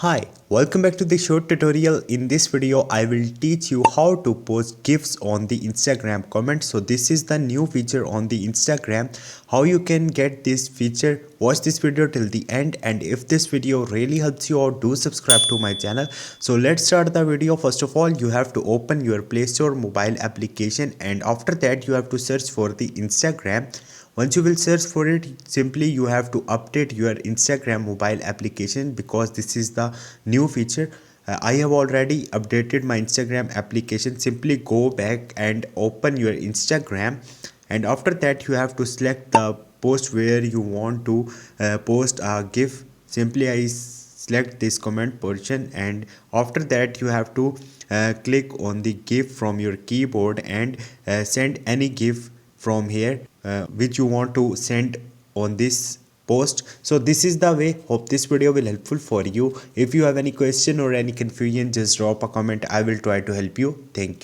Hi, welcome back to the short tutorial. In this video, I will teach you how to post GIFs on the Instagram comments. So this is the new feature on the Instagram. How you can get this feature? Watch this video till the end, and if this video really helps you out, do subscribe to my channel. So let's start the video. First of all, you have to open your Play Store mobile application, and after that you have to search for the Instagram. Once you will search for it, simply you have to update your Instagram mobile application because this is the new feature. I have already updated my Instagram application. Simply go back and open your Instagram, and after that you have to select the post where you want to post a GIF. Simply I select this comment portion, and after that you have to click on the GIF from your keyboard and send any GIF from here which you want to send on this post. So this is the way. Hope this video will helpful for you. If you have any question or any confusion, just drop a comment. I will try to help you. Thank you.